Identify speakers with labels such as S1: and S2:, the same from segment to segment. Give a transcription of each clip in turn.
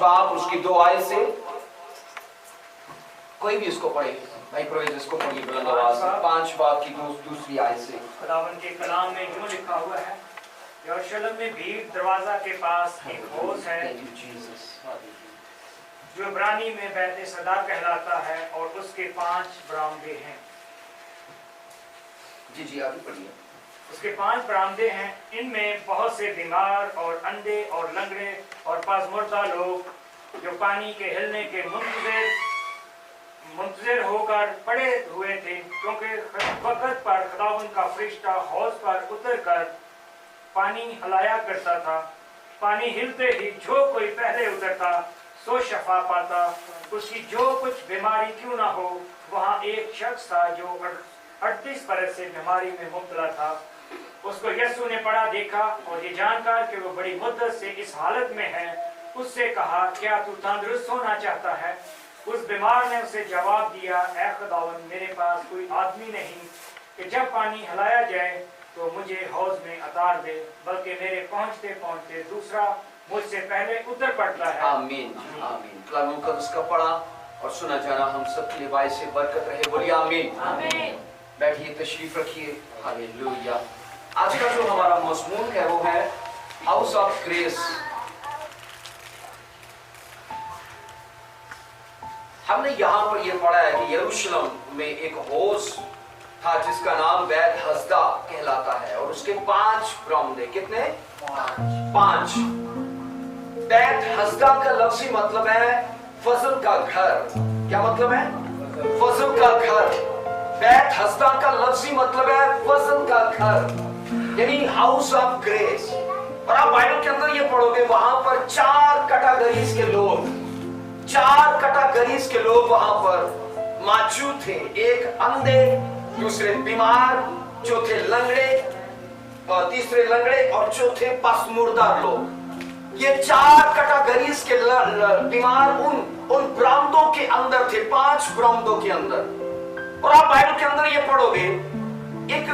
S1: बाब उसकी 2 आयत से, कोई भी इसको पढ़े, भाई प्रोवेज इसको पढ़िए बुलंद आवाज से, 5 बाब की दूसरी आयत से।
S2: खुदावन के कलाम में यूं लिखा हुआ है, यरूशलेम में भीड़ दरवाजा के पास एक हौज है जो इब्रानी में बैत सदा कहलाता है और उसके 5 बरामदे हैं।
S1: जी जी आगे पढ़िए।
S2: उसके 5 बरामदे हैं, इनमें बहुत से बीमार और अंधे और लंगड़े और पासमुर्दा लोग जो पानी के हिलने के मुंतजिर होकर पड़े हुए थे, क्योंकि वक़्त पर खुदावन का फरिश्ता हौज पर उतरकर पानी हिलाया करता था। पानी हिलते ही जो कोई पहले उतरता सो शफा पाता। उसकी जो कुछ बीमारी क्यों ना हो, वहाँ एक शख्स था जो 38 बरस से बीमारी में मुब्तला था। उसको यीशु ने पड़ा देखा और ये जानकर कि वो बड़ी मुद्दत से इस हालत में है, उससे कहा, क्या तू तंदुरुस्त होना चाहता है? उस बीमार ने उसे जवाब दिया, ऐ खुदावन, मेरे पास कोई आदमी नहीं कि जब पानी हिलाया जाए तो मुझे हौज में उतार दे, बल्कि मेरे पहुंचते पहुंचते दूसरा मुझसे पहले उतर पड़ता है।
S1: आमीन आमीन। कलाम मुकद्दस का पढ़ा और सुना जाना हम सब के लिए बायस से बरकत रहे। बोलिए आमीन आमीन। बैठिए, तशरीफ रखिए। हालेलुया। आज का जो हमारा मज़मून है वो है हाउस ऑफ ग्रेस। हमने यहाँ पर ये पढ़ा है कि यरूशलेम में एक हौज था जिसका नाम बैत हस्दा कहलाता है और उसके 5 बरामदे। कितने? 5। बैत हस्दा का लफ्ज़ी मतलब है फजल का घर। क्या मतलब है? फजल का घर। बैत हस्दा का लफ्ज़ी मतलब है फजल का घर, यानी हाउस ऑफ ग्रेस। और आप बाइबल के अंदर ये पढ़ोगे, वहां पर 4 कैटेगरीज के लोग, 4 कैटेगरीज के लोग वहां पर मौजूद थे। एक अंधे, दूसरे बीमार, चौथे लंगड़े, और तीसरे लंगड़े और चौथे पासमुर्दा लोग। ये 4 कैटेगरीज के बीमार उन बरामदों के अंदर थे, 5 बरामदों के अंदर। और आप बाइबल के अंदर ये पढ़ोगे, एक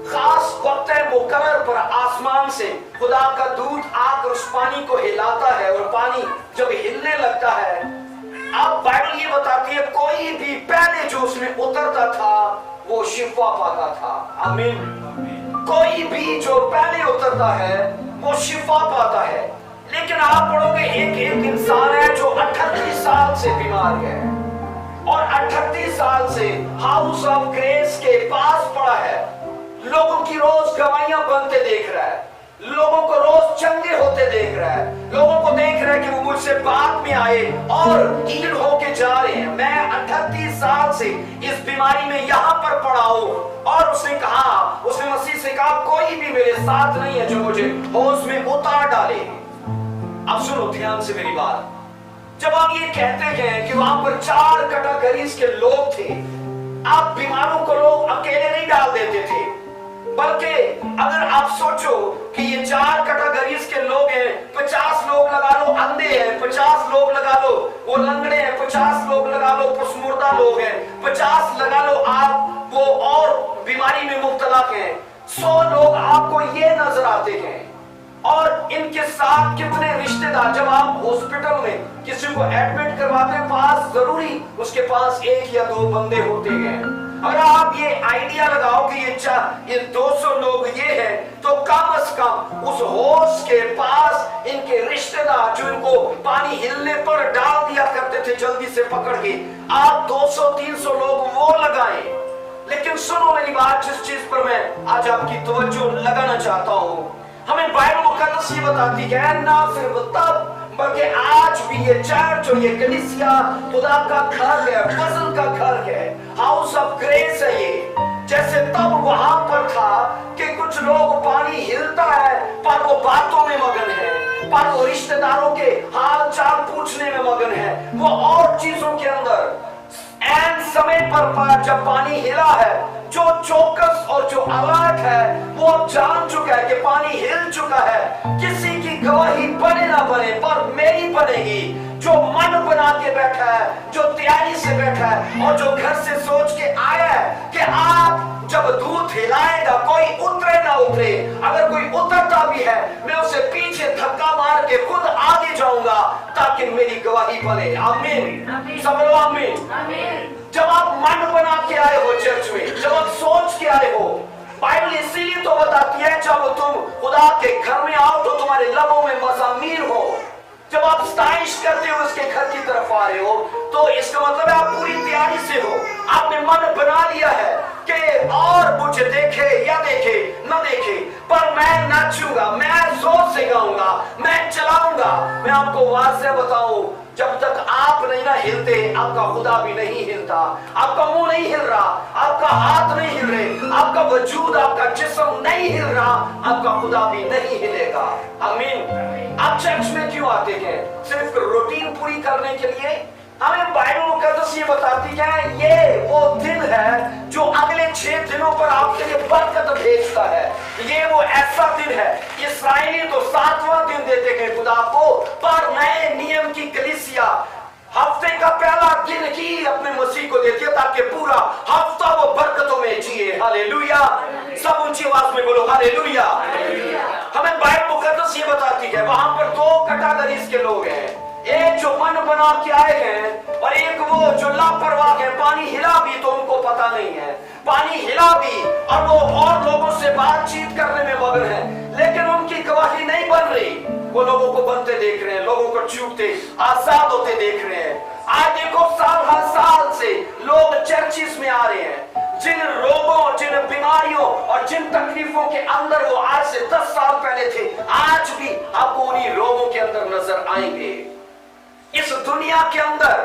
S1: खास वक्त है मुकर्रर पर आसमान से खुदा का दूत आकर उस पानी को हिलाता है और पानी जब हिलने लगता है, अब बाइबल ये बताती है कोई भी पहले जो उसमें उतरता था वो शिफा पाता था। आमीन। कोई भी जो पहले उतरता है वो शिफा पाता है। लेकिन आप पढ़ोगे एक इंसान है जो 38 साल से बीमार है और 38 साल से हाउस ऑफ ग्रेस के पास पड़ा है। लोगों की रोज गवाहियां बनते देख रहा है, लोगों को रोज चंगे होते देख रहा है, लोगों को देख रहा है कि वो मुझसे बाद में आए और हील होके जा रहे हैं। मैं 38 साल से इस बीमारी में यहाँ पर पड़ा हूँ। और उसने कहा, उसने मसीह से कहा, कोई भी मेरे साथ नहीं है जो मुझे हौज में उतार डाले। अब सुनो ध्यान से मेरी बात। जब आप ये कहते हैं कि वहां पर 4 कैटेगरीज के लोग थे, आप बीमारों को लोग अकेले नहीं डाल देते थे, बल्कि अगर आप सोचो कि ये 4 कैटेगरीज के लोग हैं, 50 लोग लगा लो अंधे हैं, 50 लोग लगा लो वो लंगड़े हैं, 50 लोग लगा लो पसमुर्दा लोग हैं, 50 लगा लो आप वो और बीमारी में मुब्तला हैं, 100 लोग आपको ये नजर आते हैं। और इनके साथ कितने रिश्तेदार, जब आप हॉस्पिटल में किसी को एडमिट करवाते हैं, पास जरूरी उसके पास 1 या 2 बंदे होते हैं। अगर आप ये आइडिया लगाओ कि ये 200 लोग ये हैं, तो कम से कम उस हौज के पास इनके रिश्तेदार जो इनको पानी हिलने पर डाल दिया करते थे जल्दी से पकड़ के, आप 200-300 लोग वो लगाएं। लेकिन सुनो मेरी बात, जिस चीज पर मैं आज आपकी तवज्जो लगाना चाहता हूँ, हमें बाइबल मुकद्दस ये बताती है ना सिर्फ तब बल्कि आज भी ये चर्च और ये कलीसिया खुदा का घर है, फजल का घर है, हाउस ऑफ ग्रेस है ये। जैसे तब वहां पर था कि कुछ लोग पानी हिलता है पर वो बातों में मगन है, पर वो रिश्तेदारों के हाल चाल पूछने में मगन है, वो और चीजों के अंदर। एंड समय पर जब पानी हिला है, जो चौकस और जो अलर्ट है वो अब जान चुका है कि पानी हिल चुका है। किसी की गवाही बने ना बने पर मेरी बनेगी। जो मन बना के बैठा है, जो तैयारी से बैठा है और जो घर से सोच के आया है कि आप जब दूध हिलाएगा कोई उतरे ना उतरे, अगर कोई उतरता भी है मैं उसे पीछे धक्का मार के खुद आगे जाऊंगा ताकि मेरी गवाही बने। आमीन, सब लोग आमीन। जब आप मन बना के आए हो चर्च में, जब आप सोच के आए हो, बाइबल इसीलिए तो बताती है जब तुम खुदा के घर में आओ तो तुम्हारे लबों में मज़ामीर हो। जब आप स्ताइश करते हो उसके घर की तरफ आ रहे हो तो इसका मतलब है आप पूरी तैयारी से हो। आपने मन बना लिया है कि और मुझे देखे या देखे न देखे पर मैं नाचूंगा, मैं जोर से गाऊंगा, मैं चलाऊंगा। मैं आपको वाज़ेह बताऊं, जब तक आप नहीं ना हिलते आपका खुदा भी नहीं हिलता। आपका मुंह नहीं हिल रहा, आपका हाथ नहीं हिल रहे, आपका वजूद, आपका जिस्म नहीं हिल रहा, आपका खुदा भी नहीं हिलेगा। आमीन। आप चर्च में क्यों आते हैं? सिर्फ रूटीन पूरी करने के लिए? हमें बाइबल मुकद्दस ये बताती है ये वो दिन है जो अगले 6 दिनों पर आपके लिए बरकत भेजता है। ये वो ऐसा दिन है, इस्राएली तो 7वां दिन देते हैं खुदा को, पर नए नियम की कलीसिया हफ्ते का पहला दिन ही अपने मसीह को देती है ताकि पूरा हफ्ता वो बरकतों में जिए। हालेलुया। सब ऊंची आवाज में बोलो हालेलुया। हमें बाइबल मुकद्दस ये बताती है वहां पर 2 कैटेगरीज के लोग हैं, एक जो मन बना के आए हैं और एक वो जो लापरवाह है। पानी हिला भी तो उनको पता नहीं है, पानी हिला भी और वो और लोगों से बातचीत करने में मगन है, लेकिन उनकी गवाही नहीं बन रही। वो लोगों को बनते देख रहे हैं, लोगों को छूटते आजाद होते देख रहे हैं। आज देखो साल हर साल से लोग चर्चिस में आ रहे हैं, जिन रोगों, जिन बीमारियों और जिन तकलीफों के अंदर वो आज से 10 साल पहले थे, आज भी आपको उन्हीं रोगों के अंदर नजर आएंगे। इस दुनिया के अंदर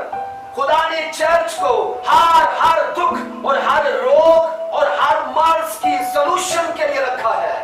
S1: खुदा ने चर्च को हर दुख और हर रोग और हर मर्ज की सलूशन के लिए रखा है।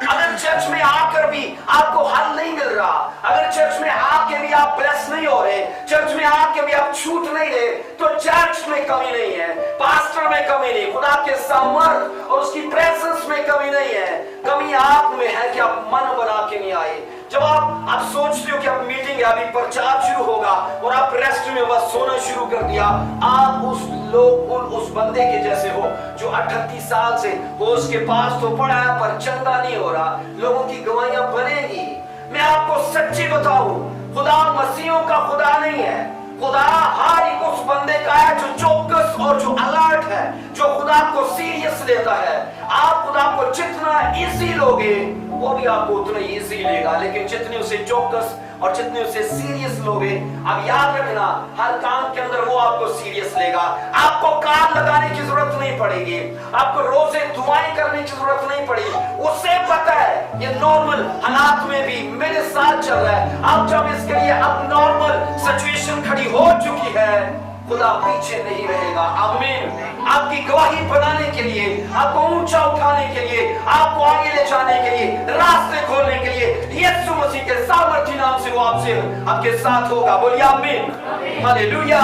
S1: अगर चर्च में आकर भी आपको हल नहीं मिल रहा, अगर चर्च में आके भी आप ब्लेस नहीं हो रहे, चर्च में आके भी आप छूट नहीं रहे, तो चर्च में कमी नहीं है, पास्टर में कमी नहीं, खुदा के सामर्थ और उसकी प्रेजेंस में कमी नहीं है। कमी आप में है कि आप मन बना के नहीं आए। जब आप सोचते हो कि अब मीटिंग है, अभी प्रचार शुरू होगा और आप रेस्ट में बस सोना शुरू कर दिया, आप उस बंदे के जैसे हो जो 38 साल से वो उसके पास तो पड़ा है पर चंगा नहीं हो रहा। लोगों की गवाहियां बनेगी। मैं आपको सच्ची बताऊं, खुदा मसीहों का खुदा नहीं है। खुदा हर एक उस बंदे का है जो चौकस और जो अलर्ट है, जो खुदा को सीरियस लेता है। आप खुदा को जितना इजी लोगे वो भी आपको उतना इजी लेगा, लेकिन जितने उसे चौकस और जितने उसे सीरियस लोगे, अब याद रखना हर काम के अंदर वो आपको सीरियस लेगा। आपको कार लगाने की जरूरत नहीं पड़ेगी, आपको रोजे दुआएं करने की जरूरत नहीं पड़ेगी। उसे पता है ये नॉर्मल हालात में भी मेरे साथ चल रहा है। अब जब इसके लिए अब नॉर्मल सिचुएशन खड़ी हो चुकी है, खुदा पीछे नहीं रहेगा। आमीन। आपकी गवाही बनाने के लिए, आपको ऊंचा उठाने के लिए, आपको आगे ले जाने के लिए, रास्ते खोलने के लिए यीशु मसीह के सामर्थी नाम से वो आपके साथ होगा। बोलिए आमीन। हालेलुया।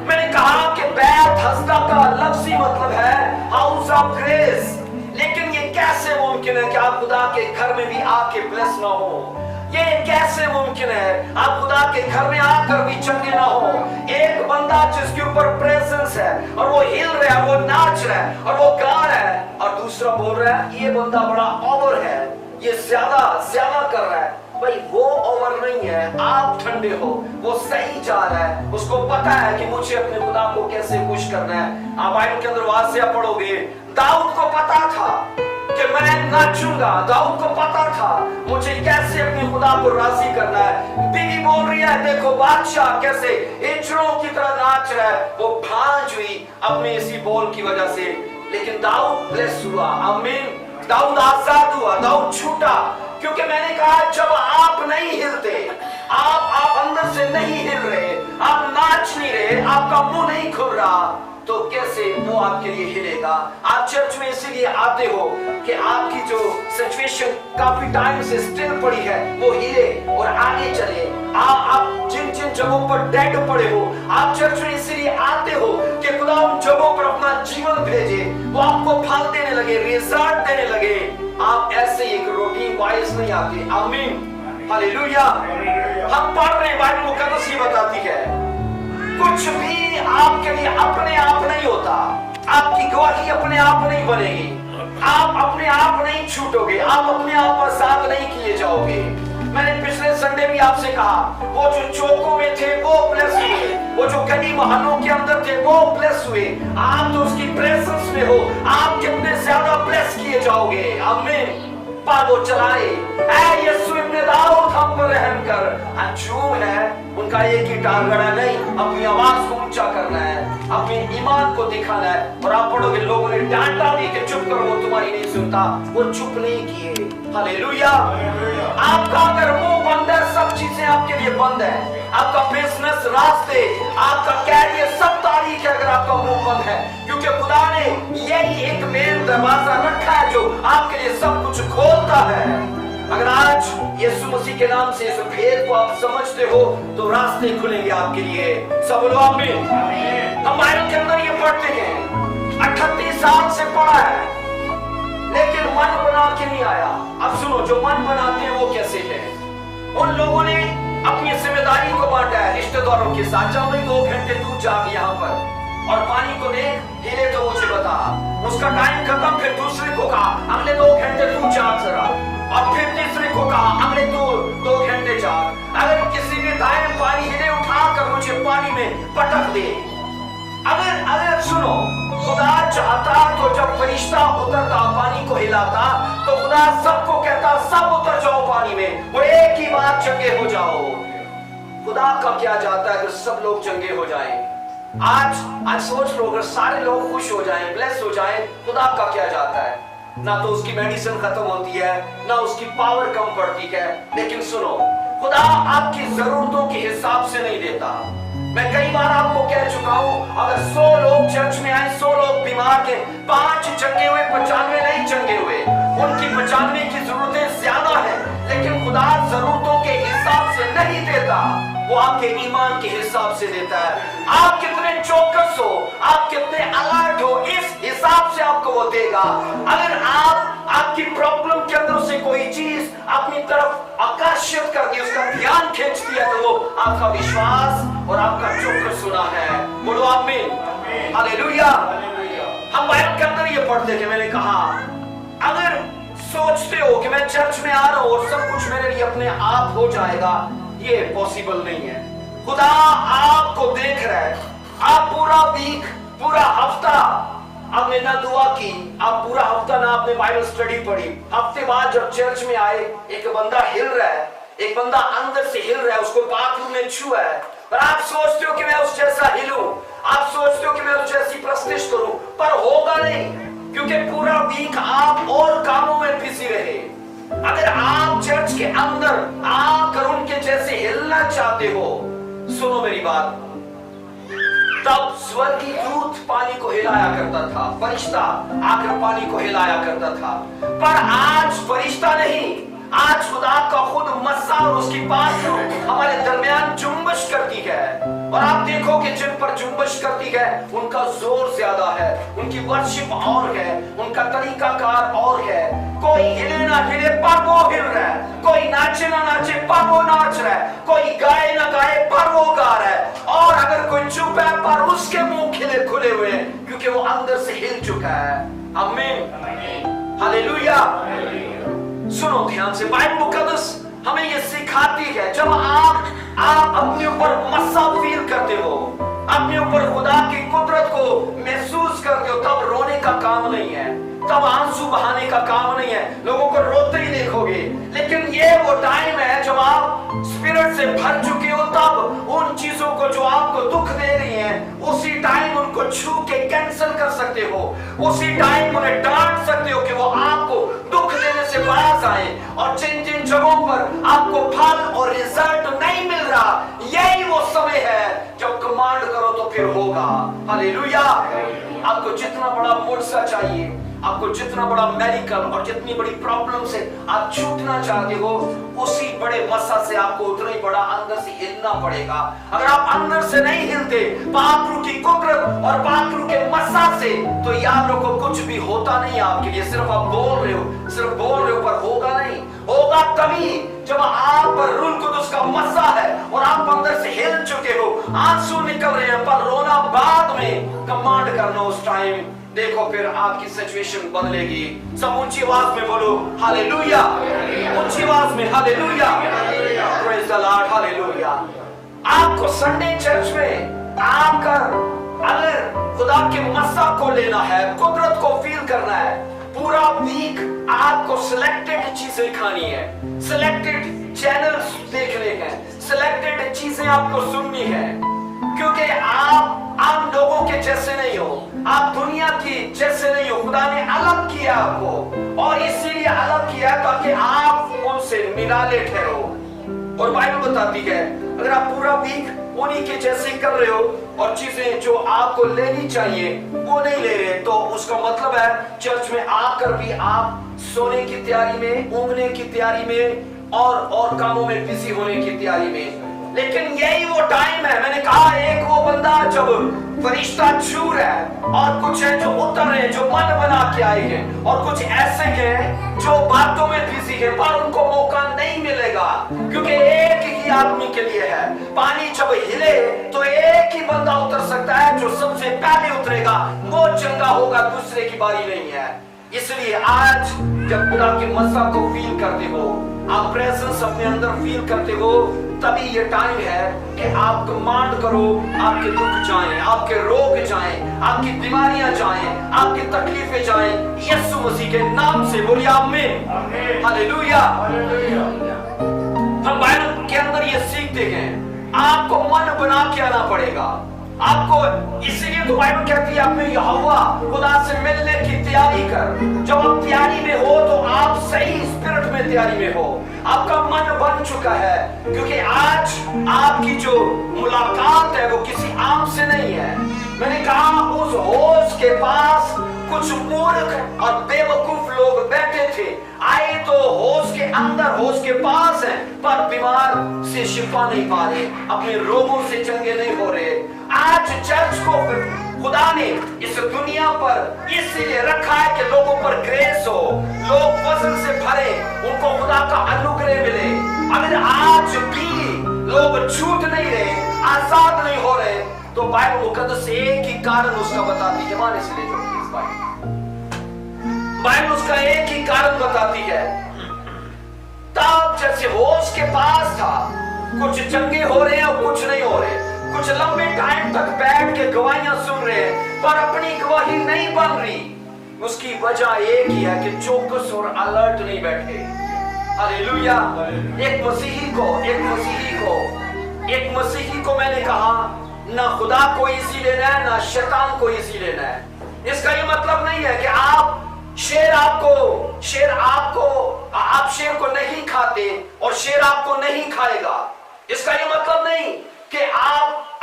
S1: मैंने कहा कि बैत हस्दा का लफ्जी मतलब है हाउस ऑफ ग्रेस, लेकिन ये कैसे मुमकिन है कि आप खुदा के घर में भी आके ब्लेस ना हो? ये कैसे मुमकिन है आप खुदा के घर में आकर भी चंगे ना हो? एक बंदा जिसके ऊपर प्रेजेंस है और वो हिल रहा है, वो नाच रहा है और वो गा रहा है, और दूसरा बोल रहा है ये बंदा बड़ा ओवर है, ये ज्यादा कर रहा है। भाई वो ओवर नहीं है, आप ठंडे हो, वो सही जा रहा है, उसको पता है कि मुझे अपने खुदा को कैसे खुश करना है। आप बाइबल के अंदर वाज़ेह पढ़ोगे, दाऊद को पता था कि मैं नाचूंगा, दाऊद को पता था मुझे कैसे अपने खुदा को राजी करना है। बीवी बोल रही है देखो बादशाह कैसे हिजड़ों की तरह नाच रहा है, वो भांज हुई अपने इसी बोल की वजह से, लेकिन दाऊद ब्लेस हुआ। आमीन। दाऊद आजाद हुआ, दाऊद छूटा, क्योंकि मैंने कहा जब आप नहीं हिलते, आप अंदर से नहीं हिल रहे, आप नाच नहीं रहे, आपका मुंह नहीं खुल रहा, तो कैसे वो आपके लिए हिलेगा? आप चर्च में इसीलिए आते हो कि आपकी जो सिचुएशन काफी टाइम से स्टिल पड़ी है वो हिले और आगे चले। आप जिन जगहों पर डेड पड़े हो, आप चर्च में इसीलिए आते हो कि खुदा उन जगहों पर अपना जीवन भेजे, वो आपको फल देने लगे, रिजल्ट देने लगे। आप ऐसे एक रूटीन वाइज नहीं आते। आमीन। हालेलुया। हम पढ़ रहे हैं, बाइबल मुकद्दस ये बताती है कुछ भी आपके लिए अपने आप नहीं होता, आपकी गवाही अपने आप नहीं बनेगी, आप अपने आप नहीं छूटोगे, आप अपने आप पर साथ नहीं किए जाओगे। मैंने पिछले संडे भी आपसे कहा, वो जो चौकों में थे वो ब्लेस हुए, वो जो गली मोहल्लों के अंदर थे वो ब्लेस हुए। आप तो उसकी प्रेजेंस में हो, आप कितने ज्यादा ब्लेस किए जाओगे। आमीन। पर वो चलाए, ऐ यीशु इब्ने दाऊद हम पर रहम कर। अंजुम है, उनका एक ही टारगेट है, नहीं अपनी आवाज को ऊंचा करना है, अपने ईमान को दिखाना है। और आप पढ़ोगे लोगों ने डांटा भी कि चुप करो, वो तुम्हारी नहीं सुनता, वो चुप नहीं किए। हालेलुया। आपका अगर मुंह बंद है, सब चीजें आपके लिए बंद है। आपका बिजनेस, रास्ते, आपका कैरियर, सब तारीख है अगर आपका मुंह बंद है, क्योंकि खुदा ने यही एक मेन दरवाजा रखा है जो आपके लिए सब कुछ खोलता है। अगर आज यीशु मसीह के नाम से इस भेद को आप समझते हो तो रास्ते खुलेंगे आपके लिए। सब लोग आमीन। हम बाइबल के अंदर ये पढ़ते हैं, 38 साल से पढ़ा है लेकिन मन बना के नहीं आया। अब सुनो, जो मन बनाते हैं वो कैसे है। उन लोगों ने अपनी जिम्मेदारी को बांटा है रिश्तेदारों के साथ। चल भाई 2 घंटे तू जाग यहाँ पर और पानी को देख, हिले तो मुझे बता। उसका टाइम खत्म, फिर दूसरे को कहा अगले 2 घंटे तू जाग जरा, और फिर तीसरे को कहा अगले 2 घंटे जाग। अगर किसी ने टाइम पानी हिले उठाकर मुझे पानी में पटक दे, अगर सुनो, खुदा चाहता तो जब फरिश्ता उतरता पानी को हिलाता तो खुदा सबको कहता सब उतर जाओ पानी में, वो एक ही बार चंगे हो जाओ। खुदा का क्या जाता है अगर सब लोग चंगे हो जाएं। आज सोच लो, अगर सारे लोग खुश हो जाएं, ब्लेस हो जाएं, खुदा का क्या जाता है। ना तो उसकी मेडिसिन खत्म होती है, ना उसकी पावर कम पड़ती है। लेकिन सुनो, खुदा आपकी जरूरतों के हिसाब से नहीं देता। मैं कई बार आपको कह चुका हूं, अगर 100 लोग चर्च में आए, 100 लोग बीमार थे, 5 चंगे हुए, 95 नहीं चंगे हुए। उनकी 95 की जरूरतें ज्यादा है, लेकिन खुदा जरूरतों के हिसाब से नहीं देता, वो आपके ईमान के हिसाब से देता है। आप कितने चौकस हो, आप कितने अलर्ट हो, इस हिसाब से आपको वो देगा। अगर आपकी प्रॉब्लम के अंदर से कोई चीज अपनी तरफ आकर्षित कर दी, उसका ध्यान खींच दिया, तो वो आपका विश्वास और आपका चौकस सुना है। बोलो आमीन, हालेलुया। हम बाइबल के अंदर ये पढ़ते थे, मैंने कहा अगर सोचते हो कि मैं चर्च में आ रहा हूं और सब कुछ मेरे लिए अपने आप हो जाएगा, ये पॉसिबल नहीं है। खुदा आपको देख रहा है। आप पूरा वीक, पूरा हफ्ता आपने ना दुआ की, आप पूरा हफ्ता ना आपने बाइबल स्टडी पढ़ी, हफ्ते बाद जब चर्च में आए, एक बंदा हिल रहा है, एक बंदा अंदर से हिल रहा है, उसको बाथरूम में छुआ है, पर आप सोचते हो कि मैं उस जैसा हिलूं, आप सोचते हो कि मैं उस जैसी प्रस्तिश करूं, पर होगा नहीं, क्योंकि पूरा वीक आप और कामों में बिजी रहे। अगर आप चर्च के अंदर आकर उनके जैसे हिलना चाहते हो, सुनो मेरी बात, तब स्वर्गीय दूत पानी को हिलाया करता था, फरिश्ता आकर पानी को हिलाया करता था। पर आज फरिश्ता नहीं, आज खुदा का खुद मस्सा और उसकी बात हमारे दरमियान जुम्बश करती है। और आप देखो कि जिन पर जुम्बश करती है उनका जोर ज्यादा है, उनकी वर्शिप और है, उनका तरीकाकार और है। कोई हिले ना हिले पर वो हिल रहा है, कोई नाचे ना नाचे पर वो नाच रहा है, कोई गाए ना गाए पर वो गा रहा है, और अगर कोई चुप है पर उसके मुंह खिले खुले हुए हैं, क्योंकि वो अंदर से हिल चुका है। आमीन, हालेलुया। सुनो ध्यान से, बाइबल मुकद्दस हमें ये सिखाती है, जब आप अपने ऊपर मस्सा फील करते हो, अपने ऊपर खुदा की कुदरत को महसूस करते हो, तब रोने का काम नहीं है, तब आंसू बहाने का काम नहीं है, लोगों को रोते ही देखोगे। लेकिन ये वो टाइम है जब आप स्पिरिट से भर चुके हो, तब उन चीजों को जो आपको दुख दे रही हैं, उसी टाइम उनको छू के कैंसिल कर सकते हो, उसी टाइम उन्हें डांट सकते हो कि वो आपको दुख देने से बाज आए। और जिन जिन जगहों पर आपको फल और रिजल्ट नहीं मिल रहा, यही वो समय है जब कमांड करो तो फिर होगा। हालेलुया। आपको जितना बड़ा मोर्चा चाहिए, आपको जितना बड़ा मेडिकल और जितनी बड़ी प्रॉब्लम से आप छूटना चाहते हो, उसी बड़े मस्सा से आपको उतना ही बड़ा अंदर से हिलना पड़ेगा। अगर आप अंदर से नहीं हिलते पात्रू की कुदरत और पात्रू के मस्सा से, तो याद रखो कुछ भी होता नहीं आपके लिए। सिर्फ आप बोल रहे हो, सिर्फ बोल रहे हो, पर होगा नहीं। होगा तभी जब आप पर रूह कुदस का मस्सा है और आप अंदर से हिल चुके हो, आंसू निकल रहे हैं, पर रोना बाद में, कमांड करना उस टाइम। देखो फिर आपकी सिचुएशन बदलेगी। सब ऊंची आवाज में बोलो हालेलुया। ऊंची आवाज में hallelujah, praise the Lord, hallelujah. आपको संडे चर्च में आकर अगर खुदा के मसा को लेना है, कुदरत को फील करना है, पूरा वीक आपको सिलेक्टेड चीजें खानी है, सिलेक्टेड चैनल्स देखने हैं, सिलेक्टेड चीजें आपको सुननी है, क्योंकि आप आम लोगों के जैसे नहीं हो, आप दुनिया की जैसे नहीं हो। खुदा ने अलग किया आपको, और इसीलिए अलग किया ताकि आप उनसे निराले ठहरो। और बाइबल बताती है अगर आप पूरा वीक उन्हीं के जैसे कर रहे हो और चीजें जो आपको लेनी चाहिए वो नहीं ले रहे, तो उसका मतलब है चर्च में आकर भी आप सोने की तैयारी में, ऊँघने की तैयारी में और कामों में बिजी होने की तैयारी में। लेकिन यही वो टाइम है, मैंने कहा एक वो बंदा जब फरिश्ता चूर है, और कुछ है जो उतर है, जो मन बना के आए हैं, और कुछ ऐसे हैं जो बातों में बिजी है, पर उनको मौका नहीं मिलेगा, क्योंकि एक ही आदमी के लिए है। पानी जब हिले तो एक ही बंदा उतर सकता है, जो सबसे पहले उतरेगा वो चंगा होगा, दूसरे की बारी नहीं है। इसलिए आज जब खुदा के मज़ा को फील करते हो, आप प्रेजेंस अपने अंदर फील करते हो, तभी ये टाइम है कि आप कमांड करो, आपके दुख जाएं, आपके रोग जाएं, आपकी बीमारियां जाएं, आपकी तकलीफें जाएं, यीशु मसीह के नाम से। बोलिए आमीन, हालेलुया। हम बाइबल के अंदर ये सीखते हैं, आपको मन बना के आना पड़ेगा आपको। इसीलिए तो बाइबल कहती है आपने यहोवा खुदा से मिलने की तैयारी कर। जब आप तैयारी में हो तो आप सही स्पिरिट में तैयारी में हो, आपका मन बन चुका है, क्योंकि आज आपकी जो मुलाकात है वो किसी आम से नहीं है। मैंने कहा उस होश के पास कुछ मूर्ख और बेवकूफ लोग बैठे थे, आए तो होश के अंदर, होश के पास हैं, पर बीमार से शिफा नहीं पा रहे, अपने रोगों से चंगे नहीं हो रहे। आज चर्च को खुदा ने इस दुनिया पर इसलिए रखा है कि लोगों पर ग्रेस हो, लोग फजल से भरे, उनको खुदा का अनुग्रह मिले। अगर आज भी लोग छूट नहीं रहे, आजाद नहीं हो रहे, तो बाइबल मुकद्दस एक ही कारण उसका बताती है। माने से ले जाओ प्लीज बाइबल उसका एक ही कारण बताती है। तब जैसे होश के पास था, कुछ चंगे हो रहे हैं और कुछ नहीं हो रहे, कुछ लंबे टाइम तक बैठ के गवाहियां सुन रहे हैं पर अपनी गवाही नहीं बन रही। उसकी वजह एक ही है कि चौकस और अलर्ट नहीं बैठे। हालेलुया। एक मसीही को मैंने कहा ना खुदा को इजी लेना है, ना शैतान को इजी लेना है। इसका ये मतलब नहीं है कि आप आप शेर को नहीं खाते और शेर आपको नहीं खाएगा। इसका ये मतलब नहीं कि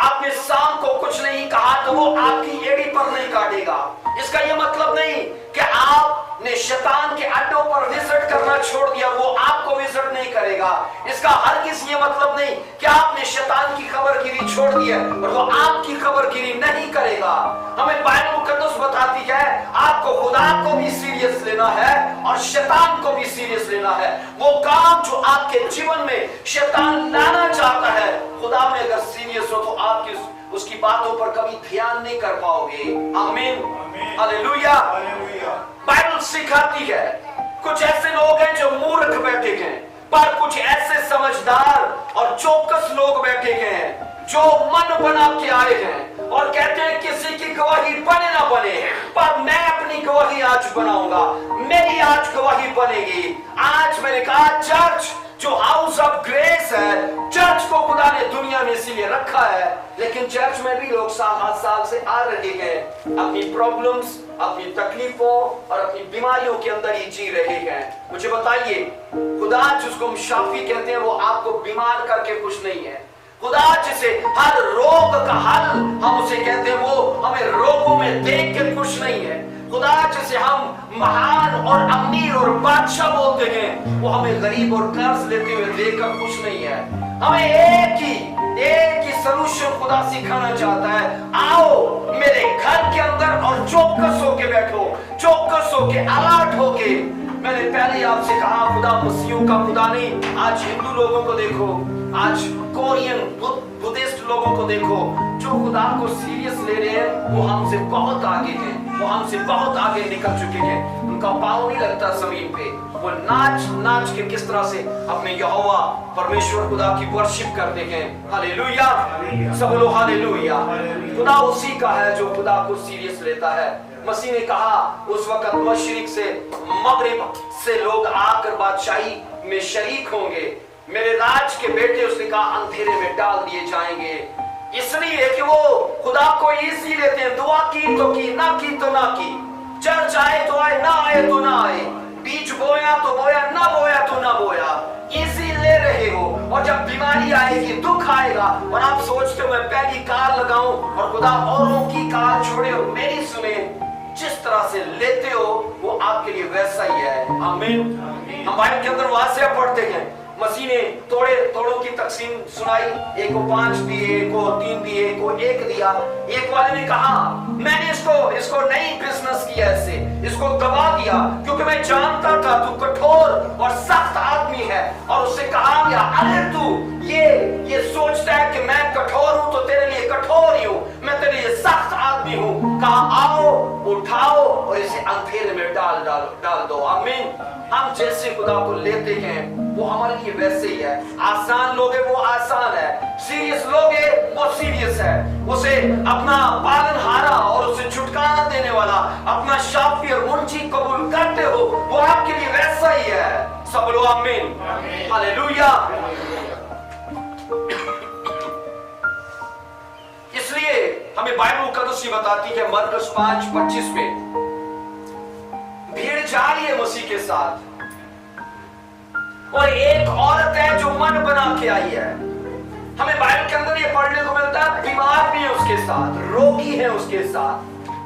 S1: आपने सांप को कुछ नहीं कहा तो वो आपकी एड़ी पर नहीं काटेगा। इसका ये मतलब नहीं कि आपने शैतान के अड्डों पर विजिट करना छोड़ दिया, वो आपको विजिट नहीं करेगा। इसका हर किसी ये मतलब नहीं कि आपने शैतान की खबरगिरी छोड़ दी है और वो आपकी खबरगिरी नहीं करेगा। हमें बाइबल मुकद्दस बताती है आपको खुदा को भी सीरियस लेना है और शैतान को भी सीरियस लेना है। वो काम जो आपके जीवन में शैतान लाना चाहता है, खुदा में अगर सीरियस हो तो आपकी उसकी बातों पर कभी ध्यान नहीं कर पाओगे। आमीन, हालेलुया। बाइबल सिखाती है कुछ ऐसे लोग हैं जो मूर्ख बैठे हैं, पर कुछ ऐसे समझदार और चौकस लोग बैठे हैं जो मन बना के आए हैं और कहते हैं किसी की गवाही बने ना बने, पर मैं अपनी गवाही आज बनाऊंगा, मेरी आज गवाही बनेगी। आज मैंने कहा चर्च जो हाउस ऑफ ग्रेस है, चर्च को खुदा ने दुनिया में इसीलिए रखा है, लेकिन चर्च में भी लोग साल से आ रहे हैं, अपनी प्रॉब्लम्स, अपनी तकलीफों और अपनी बीमारियों के अंदर ही जी रहे हैं। मुझे बताइए, खुदा जिसको हम शाफी कहते हैं वो आपको बीमार करके खुश नहीं है। खुदा जिसे हर रोग का हल हम उसे कहते हैं वो हमें रोगों में देख के खुश नहीं है। खुदा जिसे हम महान और अमीर और बादशाह बोलते हैं वो हमें गरीब और कर्ज लेते हुए देखकर खुश नहीं है। हमें एक ही सलूशन खुदा सिखाना चाहता है, आओ मेरे घर के अंदर और चौकस होके बैठो, चौकस होके अलर्ट होके। मैंने पहले आपसे कहा खुदा मसीहों का खुदा नहीं। आज हिंदू लोगों को देखो, आज कोरियन बुद्धिस्ट लोगों को देखो, जो खुदा को सीरियस ले रहे हैं वो हमसे बहुत आगे हैं। वो हमसे बहुत आगे निकल चुके हैं, उनका पाँव नहीं लगता जमीन पे, वो नाच नाच के किस तरह से अपने यहोवा परमेश्वर खुदा की वर्शिप करते हैं। हालेलुया, सब लोग हालेलुया। खुदा उसी का है जो खुदा को सीरियस लेता है। मसीह ने कहा उस वक्त मशरिक से मगरिब से लोग आकर बादशाही में शरीक होंगे, मेरे राज के बेटे उसने कहा अंधेरे में डाल दिए जाएंगे। इसलिए कि वो खुदा को इजी लेते हैं, दुआ की तो की, ना की तो ना की, चर्च आए तो आए, ना आए तो ना आए, बीज बोया तो बोया, ना बोया तो ना बोया, इजी ले रहे हो। और जब बीमारी आएगी, दुख आएगा और आप सोचते हो मैं पहली कार लगाऊं और खुदा औरों की कार छोड़े और मेरी सुने, जिस तरह से लेते हो वो आपके लिए वैसा ही है। आमीन। हम बाइबल के अंदर वासिया पढ़ते हैं, मसीह ने तोड़ों की तकसीम सुनाई, एक को 5 दिए, एक को 3 दिए, एक को 1 दिया। एक वाले ने कहा मैंने इसको नहीं बिजनेस किया, इसको दबा दिया क्योंकि मैं जानता था तू कठोर और सख्त आदमी है। और उससे कहा गया अगर तू ये सोचता है कि मैं कठोर हूं तो तेरे लिए कठोर ही हूं, मैं तेरे लिए सख्त आदमी हूं। कहा आओ उठाओ और इसे अंधेरे में डाल दो। आमीन। हम जैसे खुदा को लेते हैं वो हमारे लिए वैसे ही है। आसान लोग है वो आसान है, सीरियस लोग है वो सीरियस है। उसे अपना पालनहारा और उसे छुटकारा देने वाला अपना शाफी और मुंशी कबूल करते हो, वो आपके लिए वैसा ही है। सब लोग आमीन, हालेलुया। इसलिए हमें बाइबल मुकद्दस बताती है मरकुस 5:25 में भीड़ जा रही है मसीह के साथ और एक औरत है जो मन बना के आई है। हमें बाइबल के अंदर ये पढ़ने को मिलता है बीमार भी है उसके साथ, रोगी है उसके साथ,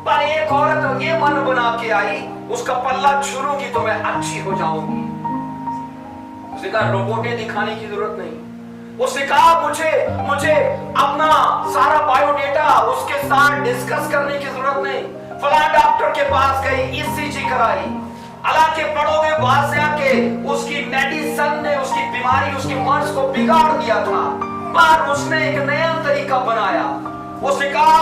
S1: पर एक औरत ये मन बना के आई उसका पल्ला छूऊंगी तो मैं अच्छी हो जाऊंगी। उसने कहा रोबोटें दिखाने की जरूरत नहीं। उसने कहा मुझे अपना सारा बायोडेटा उसके साथ डिस्कस करने की जरूरत नहीं। फलां डॉक्टर के पास गई, ईसीजी कराई, हालांकि पढ़ोगे वहां से आके उसकी मेडिसिन ने उसकी बीमारी उसके मर्ज को बिगाड़ दिया था, पर उसने एक नया तरीका बनाया। उसने कहा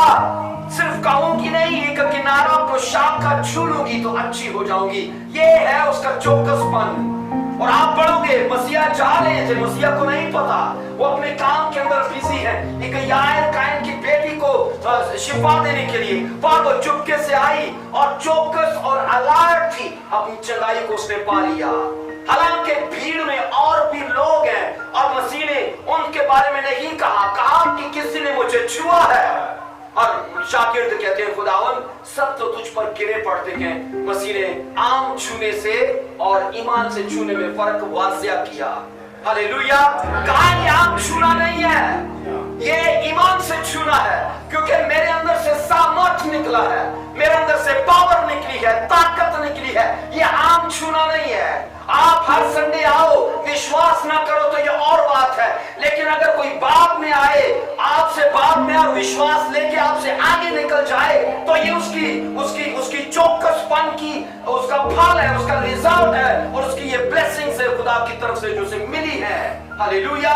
S1: सिर्फ कहूंगी नहीं, एक किनारा को शाखा छू लूंगी तो अच्छी हो जाऊंगी। ये है उसका चौकसपन। और आप पढ़ोगे मसीहा जा रहे थे, मसीहा को नहीं पता, वो अपने काम के अंदर बिजी है। एक यायर कायन की बेटी को शिफा देने के लिए, पर वो चुपके से आई और चौकस और अलर्ट थी, अपनी चंगाई को उसने पा लिया। हालांकि भीड़ में और भी लोग हैं और मसीह ने उनके बारे में नहीं कहा कि किसी ने मुझे छुआ है। और शागिर्द कहते हैं खुदावन सब तो तुझ पर गिरे पड़ते हैं। मसीह ने आम छूने से और ईमान से छूने में फर्क वाज़िया किया। हालेलुया। कहा ये आम छूना नहीं है, ये ईमान से छूना है, क्योंकि मेरे अंदर से सामर्थ निकला है, मेरे अंदर से पावर निकली है, ताकत निकली है। ये आम छूना नहीं है। आप हर संडे आओ, विश्वास ना करो तो ये और बात है, लेकिन अगर कोई बाद में आए, आपसे बाद में और विश्वास लेके आपसे आगे निकल जाए तो ये उसकी चौकसपन की उसका फल है, उसका रिजल्ट है और उसकी ये ब्लेसिंग्स है खुदा की तरफ से जो उसे मिली है। हालेलुया।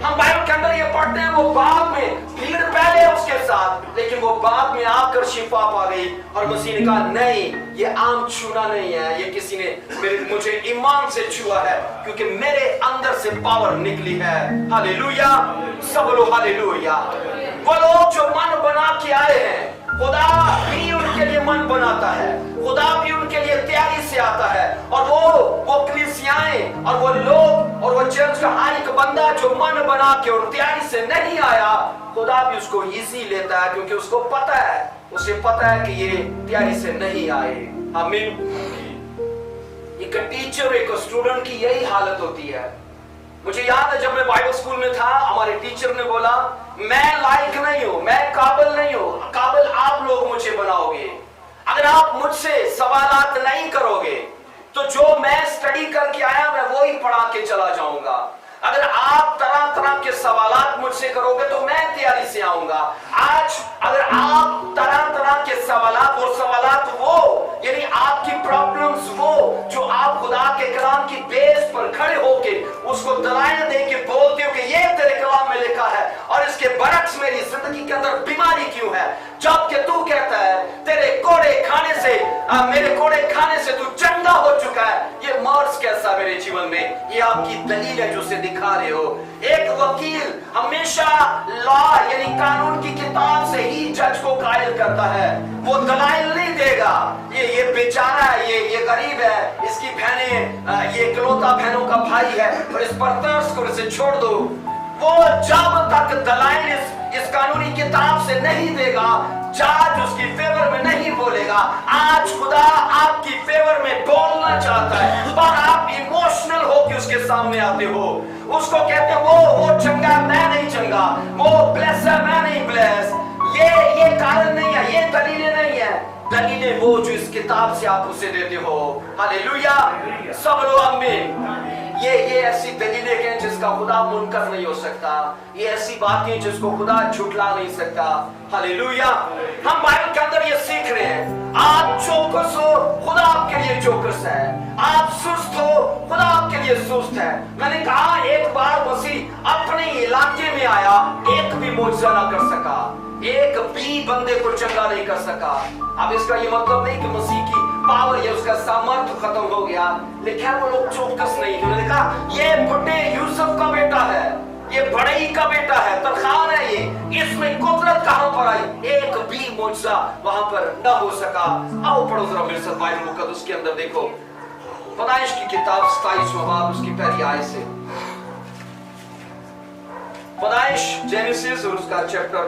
S1: हम बाइबल के अंदर ये पढ़ते हैं वो बाद में, भीड़ पहले उसके साथ, लेकिन वो बाद में आकर शिफा पा गई। और मसीह ने कहा नहीं, ये आम छूना नहीं है, ये किसी ने मुझे ईमान से छुआ है, क्योंकि मेरे अंदर से पावर निकली है। हालेलुया। सब लोग हालेलुया। वो लोग जो मन बना के आए हैं, खुदा भी उनके लिए मन बनाता है, खुदा भी उनके लिए तैयारी से आता है। और वो कलीसियाएं और वो लोग और वो चर्च का हर एक बंदा जो मन बना के और तैयारी से नहीं आया, खुदा भी उसको इजी लेता है, क्योंकि उसको पता है, उसे पता है कि ये तैयारी से नहीं आए। आमीन। एक टीचर एक स्टूडेंट की यही हालत होती है। मुझे याद है जब मैं बाइबल स्कूल में था, हमारे टीचर ने बोला मैं लायक नहीं हूं, मैं काबिल नहीं हूं, काबिल आप लोग मुझे बनाओगे। अगर आप मुझसे सवालात नहीं करोगे तो जो मैं स्टडी करके आया मैं वो ही पढ़ा के चला जाऊंगा। अगर आप तरह तरह के सवालात मुझसे करोगे तो मैं तैयारी से आऊंगा। आज अगर आप तरह तरह के सवालात और सवालात वो यानी आपकी प्रॉब्लम्स वो जो आप खुदा के कलाम की बेस पर खड़े होके उसको दलाइल दे के बोलते हो कि ये तेरे कलाम में लिखा है और इसके इसके बरक्स मेरी जिंदगी के अंदर बीमारी क्यों है, जबकि तू कहता है तेरे कोड़े खाने से मेरे कोड़े खाने से तू चंगा हो चुका है। ये मर्ज कैसा मेरे जीवन में, ये आपकी दलील है जो उसे दिखा रहे हो। एक वकील हमेशा लॉ यानी कानून की किताब से ही जज को कायल करता है, वो दलाइल नहीं देगा। ये बेचारा है, ये गरीब है, इसकी बहनें, ये इकलौता बहनों का भाई है और इस पर तरस कर इसे छोड़ दो। वो जब तक दलाइल इस कानूनी किताब से नहीं देगा, जज उसकी फेवर में नहीं बोलेगा। आज खुदा आपकी फेवर में बोलना चाहता है, पर आप इमोशनल हो कि उसके सामने आते हो। उसको कहते हो वो चंगा, मैं नहीं चंगा, वो ब्लेस है, मैं नहीं ब्लेस। ये कारण नहीं है, ये दलीलें नहीं है। दलीलें वो जो इस किताब से आप उसे देते हो। हालेलुया, सब लोग आमीन। ये ऐसी दलीलें हैं जिसका खुदा मुनकर नहीं हो सकता, ये ऐसी बातें जिसको खुदा झुठला नहीं सकता। हालेलुया। हम बाइबल के अंदर ये सीख रहे हैं, आप चौकस हो, खुदा आपके लिए चौकस है। आप सुस्त हो, खुदा आपके लिए सुस्त है। मैंने कहा एक बार मसीह अपने इलाके में आया, एक भी मुआवजा ना कर सका, एक भी बंदे को चंगा नहीं कर सका। अब इसका ये मतलब नहीं कि मसीह की पावर या उसका सामर्थ्य खत्म हो गया, लेकिन वो लोग चौकस नहीं थे। उन्होंने कहा ये बुढ़े यूसुफ का बेटा है, ये बड़ई का बेटा है, तरखान है, ये इसमें कुदरत कहां पर आई? एक भी मुआवजा वहां पर न हो सका। आओ पढ़ो जरा मेरे साथ बाइबल मुकद्दस के अंदर, देखो पैदाइश की किताब 27वां बाब उसकी पहली आयत से। पैदाइश जेनेसिस और उसका चैप्टर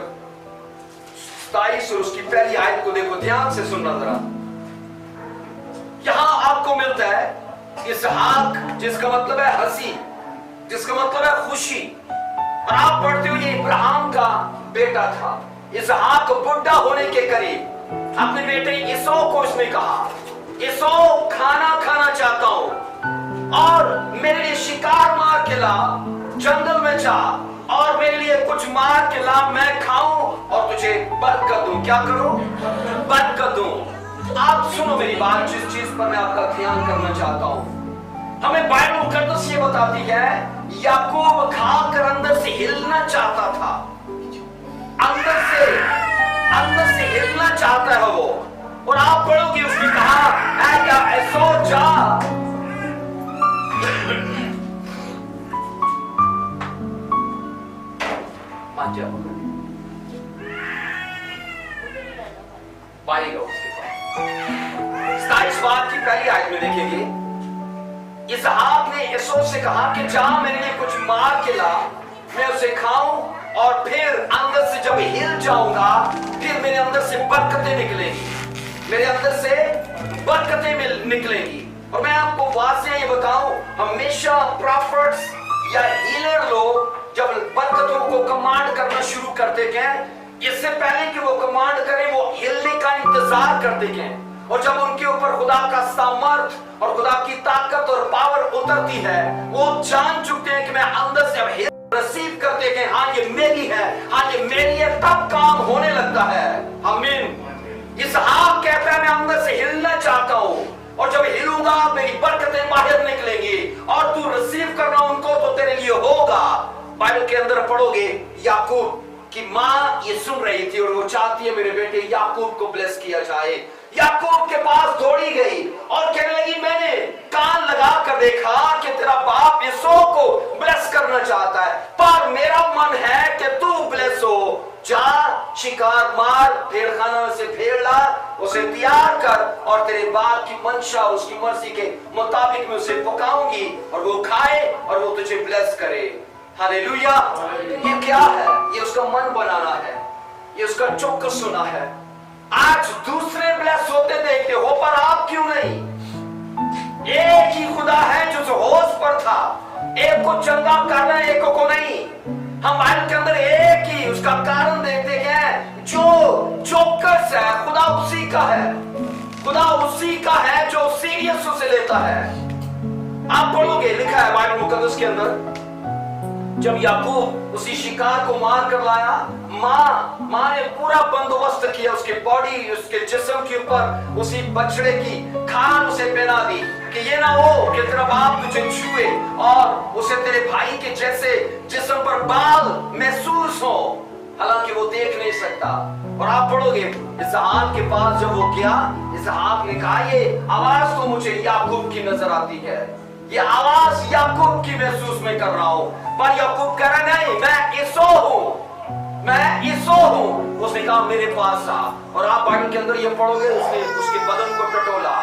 S1: 27 और उसकी पहली आयत को देखो, ध्यान से सुनना जरा। यहां आपको मिलता है इसहाक, जिसका मतलब है हंसी, जिसका मतलब है खुशी। और आप पढ़ते हो ये इब्राहिम का बेटा था। इसहाक बुढ़ा होने के करीब अपने बेटे इसो को उसने कहा, इसो खाना खाना चाहता हूं और मेरे लिए शिकार मार के ला, जंगल में जा और मेरे लिए कुछ मार के ला, मैं खाऊं और तुझे बरकत दूं। क्या करूं? बरकत दूं। आप सुनो मेरी बात, जिस चीज पर मैं आपका ध्यान करना चाहता हूं। हमें बाइबल मुकद्दस ये बताती है याकूब खाकर अंदर से हिलना चाहता था, अंदर से हिलना चाहता है वो। और आप पढ़ोगे उसने कहा ऐसो जा, पाएगा उसके पास। 27 बात की पहली आयत में देखेंगे, इसहाक ने एसो से कहा कि जा मेरे लिए कुछ मार के ला, मैं उसे खाऊं और फिर अंदर से जब हिल जाऊंगा फिर मेरे अंदर से बरकतें निकलेंगी, मेरे अंदर से बरकतें निकलेंगी। और मैं आपको वाज़ेह ये बताऊं, हमेशा प्रॉफिट्स या हीलर लोग जब बरकतों को कमांड करना शुरू करते हैं, इससे पहले कि वो कमांड करें वो हिलने का इंतजार करते हैं। और जब उनके ऊपर खुदा का सामर्थ और खुदा की ताकत और पावर उतरती है, वो जान चुकते हैं कि मैं अंदर से अब रिसीव करते हैं, हाँ ये मेरी है, हाँ ये मेरी है, तब काम होने लगता है। आमीन। इसहाक कहता है मैं अंदर से हिलना चाहता हूं और जब हिलूंगा मेरी बरकतें बाहर निकलेंगी और तू रिसीव करना उनको तो तेरे लिए होगा। बाइबल के अंदर पढ़ोगे याकूब कि माँ ये सुन रही थी और वो चाहती है मेरे बेटे याकूब को ब्लेस किया जाए। याकूब के पास दौड़ी गई और कहने लगी मैंने कान लगा कर देखा कि तेरा बाप इसो को ब्लेस करना चाहता है, पर मेरा मन है कि तू ब्लेस हो। जा शिकार मार, भेड़ खाना से भेड़ ला, उसे तैयार कर और तेरे बाप की मंशा उसकी मर्जी के मुताबिक मैं उसे पकाऊंगी और वो खाए और वो तुझे ब्लेस करे। हालेलुया। ये क्या है? ये उसका मन बनाना है, ये उसका चौकस सुना है। आज दूसरे ब्लेस होते देखते हो, पर आप क्यों नहीं? एक ही खुदा है जो होश पर था, एक को चंगा करना एक को नहीं। हम बाइबल के अंदर एक ही उसका कारण देखते हैं, जो चौकस है खुदा उसी का है, खुदा उसी का है जो सीरियस उसे लेता है। आप पढ़ोगे लिखा है बाइबल मुकद्दस के अंदर, जब याकूब उसी शिकार को मार कर लाया, माँ ने पूरा बंदोबस्त किया, उसके बॉडी उसके जिस्म के ऊपर उसी बछड़े की खाल उसे पहना दी कि ये ना हो कि तेरा बाप तुझे छुए और उसे तेरे भाई के जैसे जिस्म पर बाल महसूस हो, हालांकि वो देख नहीं सकता। और आप पढ़ोगे इसहाक के पास जब वो गया, इसहाक ने कहा ये आवाज तो मुझे याकूब की नजर आती है, ये आवाज याकूब की महसूस में कर रहा हूं। पर याकूब कह रहा नहीं, मैं इसो हूं, मैं इसो हूं। उसने कहा मेरे पास आ। और आप बाइबल के अंदर ये पढ़ोगे, उसने उसके बदन को टटोला,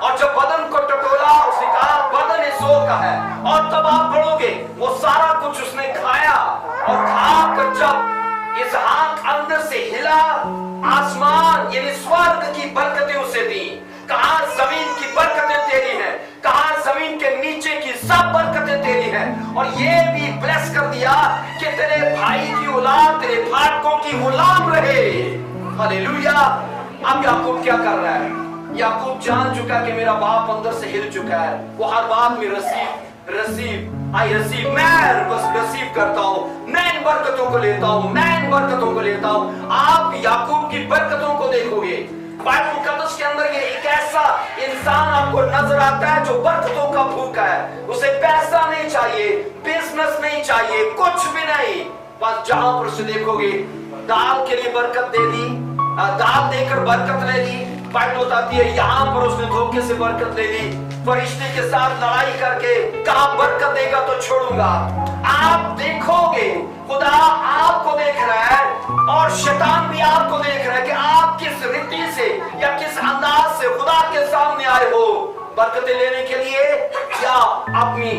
S1: और जब बदन को टटोला उसने कहा बदन इसो का है। और तब आप पढ़ोगे वो सारा कुछ उसने खाया, और खाकर जब इसहाक अंदर से हिला, आसमान यानी स्वर्ग की बरकतें उसे दी। कहा जमीन की बरकतें तेरी हैं, कहा जमीन के नीचे की सब बरकतें तेरी हैं। और ये भी ब्लेस कर दिया कि तेरे भाई की औलाद तेरे फाटकों की गुलाम रहे। हालेलुया। अब याकूब क्या कर रहा है? याकूब जान चुका कि मेरा बाप अंदर से हिल चुका है। वो हर बात में आई रिसीव, मैं बस रिसीव करता हूं, मैं इन बरकतों को लेता हूं, मैं इन बरकतों को लेता हूं। आप याकूब की बरकतों को देखोगे बाइबल मुकद्दस के अंदर, ये एक ऐसा इंसान आपको नजर आता है जो बरकतों का भूखा है। उसे पैसा नहीं चाहिए, बिजनेस नहीं चाहिए, कुछ भी नहीं। बस जहां पर उसे देखोगे दाल के लिए बरकत दे दी, दाल देकर बरकत ले ली। बाइबल बताती है यहां पर उसने धोखे से बरकत ले ली, फरिश्ते के साथ लड़ाई करके कहा बरकत देगा तो छोड़ूंगा। आप देखोगे खुदा आपको देख रहा है और शैतान भी आपको देख रहा है कि आप किस रीति से या किस अंदाज से खुदा के सामने आए हो, बरकतें लेने के लिए या अपनी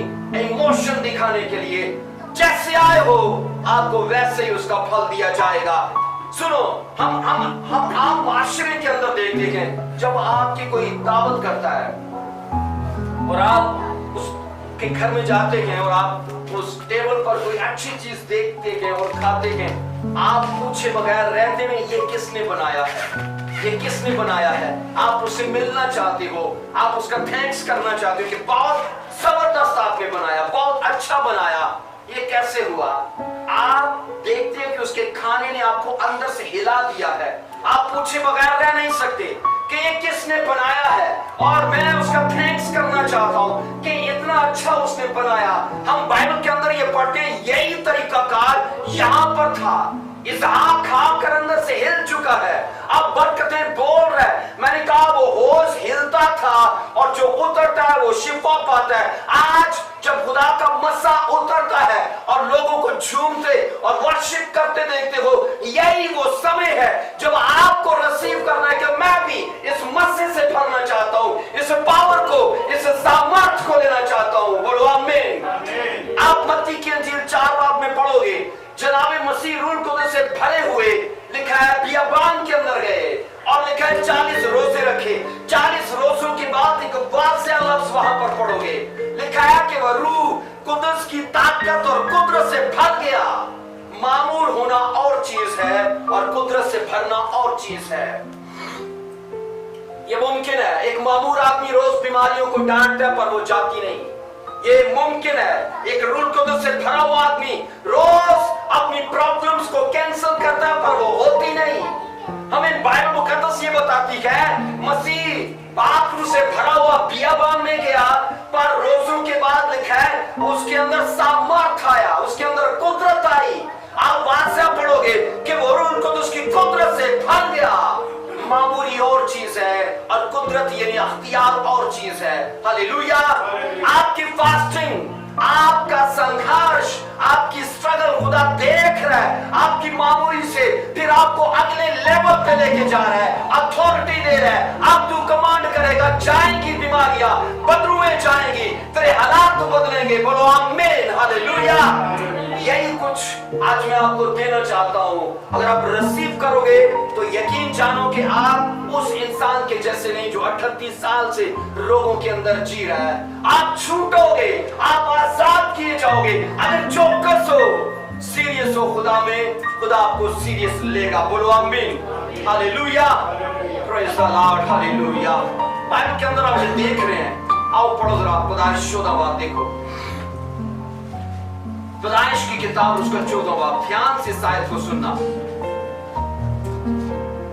S1: इमोशन दिखाने के लिए। जैसे आए हो आपको वैसे ही उसका फल दिया जाएगा। सुनो, हम आप माशरे के अंदर देखते हैं जब आपकी कोई दावत करता है और आप उसके घर में जाते हैं और आप उस टेबल पर कोई अच्छी चीज देखते हैं और खाते हैं, आप पूछे बगैर रहते हैं ये किसने बनाया है, ये किसने बनाया है। आप उससे मिलना चाहते हो, आप उसका थैंक्स करना चाहते हो कि बहुत जबरदस्त आपने बनाया, बहुत अच्छा बनाया, ये कैसे हुआ। आप देखते हैं कि उसके खाने ने आपको अंदर से हिला दिया है। आप पूछे बगैर रह नहीं सकते कि ये किसने बनाया है, और मैं उसका थैंक्स करना चाहता हूं कि इतना अच्छा उसने बनाया। हम बाइबल के अंदर ये पढ़ते हैं यही तरीकाकार यहां पर था। इसहाक खाकर अंदर से हिल चुका है, अब बरकतें बोल रहा है। मैंने कहा वो होश हिलता था और जो उतरता है वो शिफा पाता है। आज जब खुदा का मसा उतरता है और लोगों को झूमते और वर्शिप करते देखते हो, यही वो समय है जब आपको रिसीव करना है कि मैं भी इस मसे से भरना चाहता हूं, इस पावर को, इस सामर्थ को लेना चाहता हूं। बोलो आमीन। आप मत्ती की इंजील 4 बाब में पढ़ोगे, जनाबे मसीह रूह कुदस से भरे हुए, लिखा है बियाबान के अंदर गए और लिखा है 40 रोजे रखे। 40 रोजों के बाद एक वाज़ेह लफ्ज़ वहां पर पढ़ोगे, लिखा है कि वह रूह कुदस की ताकत और कुदरत से भर गया। मामूर होना और चीज है और कुदरत से भरना और चीज है। ये मुमकिन है, एक मामूर आदमी रोज बीमारियों को डांटता है पर वो जाती नहीं। ये मुमकिन है, एक रूह कुदस से भरा हुआ आदमी रोज अपनी प्रॉब्लम्स को कैंसिल करता है पर वो होती नहीं। हमें बाइबल मुकद्दस ये बताती है मसीह बाथरूम से भरा हुआ बियाबान में गया, पर रोजों के बाद लिखा है उसके अंदर सामर्थ आया, उसके अंदर कुदरत आई। आप वाज़ेह पढ़ोगे कि वो रूह कुदस की कुदरत से भर गया। मामूली और चीज है और कुदरत यानी अख्तियार और चीज है। हालेलुया। आपकी फास्टिंग, आपका संघर्ष, आपकी स्ट्रगल खुदा देख रहा है। आपकी मामूली से फिर आपको अगले लेवल पे लेके जा रहा है, अथॉरिटी दे रहा है। आप तू कमांड करेगा, जाएंगी बीमारियां, बदरुएं जाएंगी, तेरे हालात बदलेंगे। बोलो आमीन। हालेलुया। यही कुछ आज मैं आपको देना चाहता हूं। अगर आप रिसीव करोगे तो यकीन जानो कि आप उस इंसान के जैसे नहीं जो 38 साल से रोगों के अंदर जी रहा है। आप छूटोगे, आप आजाद किए जाओगे। अगर चौकस हो, सीरियस हो खुदा में, खुदा आपको सीरियस लेगा। बोलो आमीन। Hallelujah. Praise the Lord. Hallelujah. Bible के अंदर आप देख रहे हैं, आओ पढ़ो जरा पैदाइश 14 बाब देखो। पैदाइश की किताब उसका 14 बाब, ध्यान से शायद को सुनना।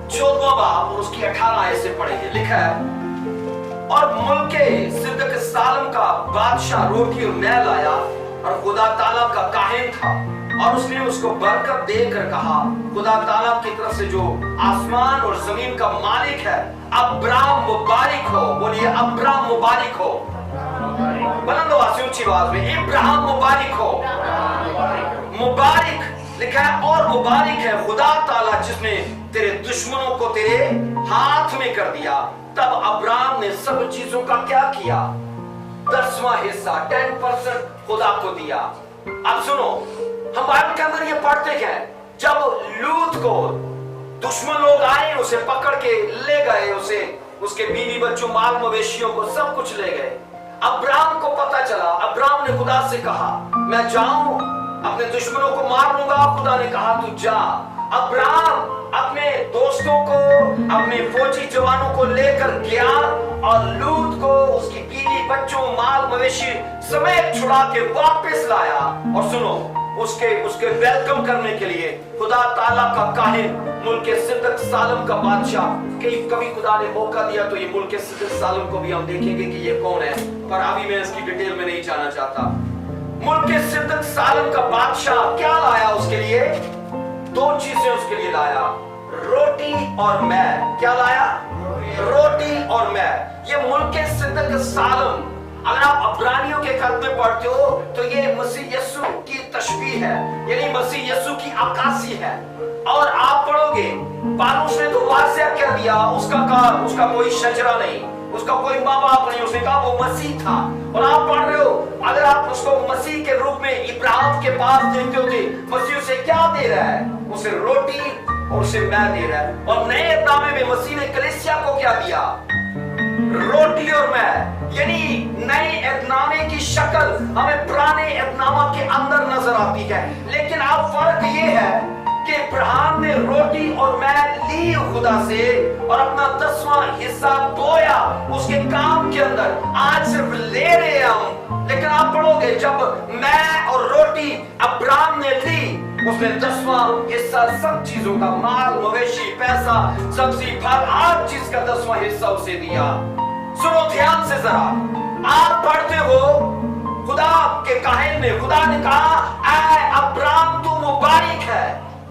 S1: 14 बाब और उसकी 18 आयत से पढ़ेंगे। लिखा है और मुल्क सिद्दीक सालम का बादशाह रोटी और मैं लाया और खुदा ताला का काहिन था और उसने उसको बरकत देकर कहा, खुदा ताला की तरफ से जो आसमान और जमीन का मालिक है, अब्राम मुबारक हो। बोलिए अब्राम मुबारक हो। बुलंद आवाज से ऊंची आवाज में इब्राहिम मुबारक हो। मुबारक लिखा है और मुबारक है खुदा ताला जिसने तेरे दुश्मनों को तेरे हाथ में कर दिया। तब अब्राम ने सब चीजों का क्या किया? 10वां हिस्सा 10% खुदा को दिया। अब सुनो, हम बाइबल के अंदर ये पढ़ते हैं, जब लूत को दुश्मन लोग आए, उसे पकड़ के ले गए, उसे उसके बीवी बच्चों माल मवेशियों को सब कुछ ले गए। अब्राम को पता चला, अब्राम ने खुदा से कहा मैं जाऊं अपने दुश्मनों को मार लूंगा। खुदा ने कहा तू जा। अब्राम अपने दोस्तों को, अपने फौजी जवानों को लेकर गया और लूत को उसकी बीवी बच्चों माल मवेशी समेत छुड़ा के वापस लाया। और सुनो, उसके वेलकम करने के लिए खुदा ताला का काहिन मुल्क सिद्दीक सालम का बादशाह, कभी खुदा ने मौका दिया तो ये मुल्क सिद्दीक सालम को भी हम देखेंगे कि ये कौन है, पर अभी मैं इसकी डिटेल में नहीं जाना चाहता। मुल्क सिद्दीक सालम का बादशाह क्या लाया उसके लिए? 2 चीजें उसके लिए लाया, रोटी और मैं। क्या लाया? रोटी और मैं। ये मुल्क सिद्दीक सालम, अगर आप अब्रानियों के खत में पढ़ते हो तो ये मसीह यीशु की तशबीह है, यानी मसीह यीशु की अक्कासी है। और आप पढ़ोगे पौलुस ने तो वाज़ेह कर दिया, उसका कोई शजरा नहीं, उसका कोई माँ बाप नहीं, उसने कहा वो मसीह था। और आप पढ़ रहे हो, अगर आप उसको मसीह के रूप में इब्राहिम के पास देखते होते, मसीह उसे क्या दे रहा है? उसे रोटी और उसे मैं दे रहा है। और नए नामे में मसीह ने कलीसिया को क्या दिया? रोटी और मैं। यानी नए एतनामे की शक्ल हमें पुराने एतनामा के अंदर नजर आती है, लेकिन अब फर्क ये है कि इब्राहिम ने रोटी और मैं ली खुदा से और अपना 10वां हिस्सा बोया उसके काम के अंदर। आज सिर्फ ले रहे हैं हम, लेकिन आप पढ़ोगे जब मैं और रोटी अब्राम ने ली, उसने 10वां हिस्सा सब चीजों का, माल मवेशी पैसा सब्जी फल हर चीज का 10वां हिस्सा उसे दिया। सुनो ध्यान से जरा, आप पढ़ते हो खुदा के काहिन ने, खुदा ने कहा ऐ अब्राम तू मुबारक है।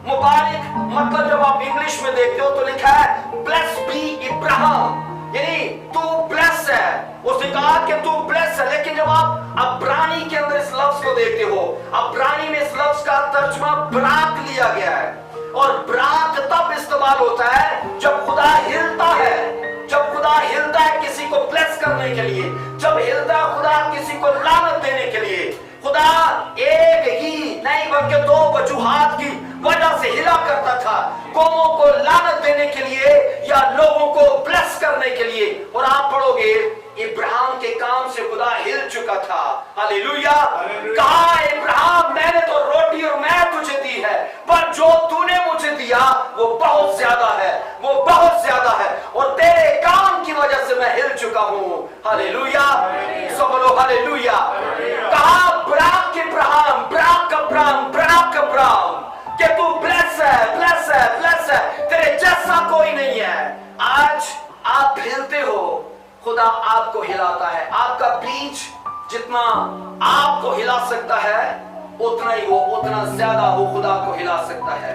S1: मुबारक मतलब जब आप इंग्लिश में देखते हो तो लिखा है ब्लेस बी इब्राहिम, यानी तू ब्लेस है। उसने कहा कि तू ब्लेस है, लेकिन जब आप अब्रानी के अंदर इस लफ्ज को देखते हो, अब्रानी में इस लफ्ज का तर्जुमा बराक लिया गया है। और बराक तब इस्तेमाल होता है जब खुदा हिलता है, जब खुदा हिलता है किसी को ब्लेस करने के लिए, जब हिलता है खुदा किसी को लानत देने के लिए। खुदा एक ही नहीं बल्कि 2 वजूहात की वजह से हिला करता था, कौमों को लानत देने के लिए या लोगों को ब्लेस करने के लिए। और आप पढ़ोगे इब्राहिम के काम से खुदा हिल चुका था। हालेलुया। कहा इब्राहिम मैंने तो रोटी और मैं तुझे दी है, पर जो तूने मुझे दिया वो बहुत ज्यादा है, वो बहुत ज्यादा है, और तेरे काम की वजह से मैं हिल चुका हूं। हालेलुया। सब बोलो हालेलुया। कहा Barack Ibrahim, Barack Abram, Barack Abram कि तू ब्लेस है, ब्लेस है, ब्लेस है, तेरे जैसा कोई नहीं है। आज आप हिलते हो, खुदा आपको हिलाता है। आपका बीज जितना आपको हिला सकता है उतना ही वो, उतना ज्यादा वो खुदा को हिला सकता है।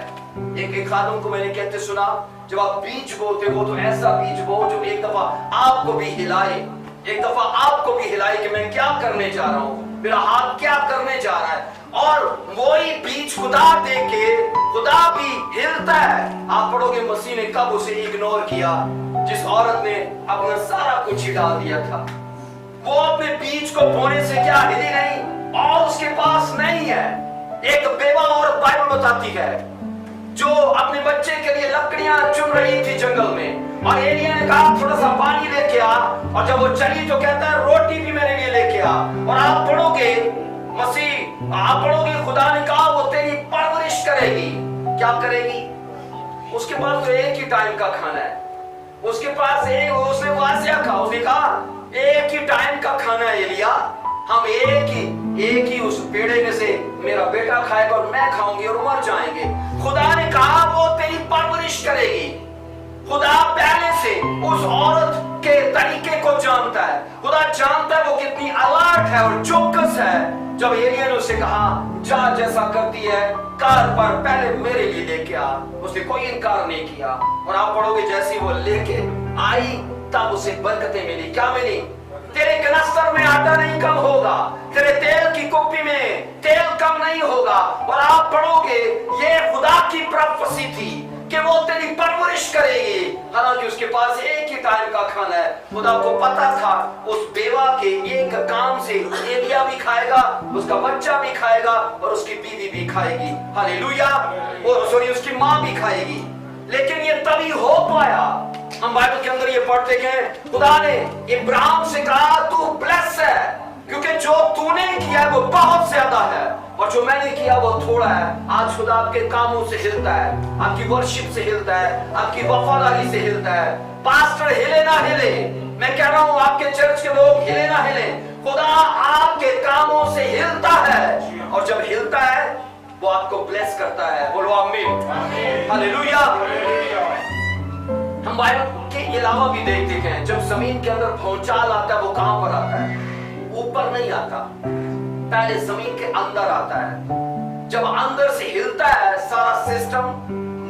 S1: एक खानों को मैंने कहते सुना, जब आप बीज बोते हो तो ऐसा बीज बो जो एक दफा आपको भी हिलाए, एक दफा आपको भी हिलाए कि मैं क्या करने जा रहा हूं, मेरा हाथ क्या करने जा रहा है। और वही बीज खुदा दे के खुदा भी हिलता है। आप पढ़ोगे मसीह ने कब उसे इग्नोर किया, जिस औरत ने अपना सारा कुछ ही डाल दिया था। वो अपने बीज को बोने से क्या हिली नहीं, और उसके पास नहीं है। एक बेवा औरत बाइबल बताती है जो अपने बच्चे के लिए लकड़ियां चुन रही थी जंगल में, और एलिया ने कहा थोड़ा सा पानी लेके आ, और जब वो चली तो कहता है रोटी भी मेरे लिए लेके आ। और आप पढ़ोगे मसीह, आप पढ़ोगे खुदा ने कहा वो तेरी परवरिश करेगी। क्या करेगी? उसके पास तो एक ही टाइम का खाना है, उसके पास उसने वाज़ेह कहा, उसने कहा एक ही टाइम का खाना है एलिया, हम एक ही उस पेड़े में से मेरा बेटा खाएगा और मैं खाऊंगी और मर जाएंगे। खुदा ने कहा वो तेरी परवरिश करेगी। खुदा पहले से उस औरत के तरीके को जानता है, खुदा जानता है वो कितनी अलर्ट है और चौकस है। जब एलिया ने उसे कहा जा जैसा करती है कर, पर पहले मेरे लिए लेके आ, उसने कोई इनकार नहीं किया। और आप पढ़ोगे जैसे वो लेके आई तब उसे बरकतें मिली। क्या मिली? तेरे कनस्तर में आटा नहीं कम होगा, तेरे तेल की कुप्पी में तेल कम नहीं होगा। और आप पढ़ोगे ये खुदा की प्रोफेसी थी कि वो तेरी परवरिश करेगी। हालांकि उसके पास एक ही टाइम का खाना है, खुदा को पता था उस बेवा के एक काम से एलिया भी खाएगा, उसका बच्चा भी खाएगा और उसकी बीवी भी खाएगी। हालेलुया। और सॉरी उसकी माँ भी खाएगी। लेकिन ये तभी हो पाया, हम बाइबल के अंदर ये पढ़ते हैं खुदा ने इब्राहिम से कहा तू ब्लेस है, क्योंकि जो तूने किया वो बहुत ज्यादा है और जो मैंने किया वो थोड़ा है। आज खुदा आपके कामों से हिलता है, आपकी वर्शिप से हिलता है, आपकी वफादारी से हिलता है। पास्टर हिले ना हिले, मैं कह रहा हूं आपके चर्च के लोग हिले ना हिले, खुदा आपके कामों से हिलता है। और जब हिलता है वो आपको ब्लेस करता है। बोलो आमीन, हालेलुया। हम बाइबल के अलावा भी देखते हैं जब जमीन के अंदर भूचाल आता है वो कहां पर आता है? ऊपर नहीं आता, पहले जमीन के अंदर आता है। जब अंदर से हिलता है सारा सिस्टम,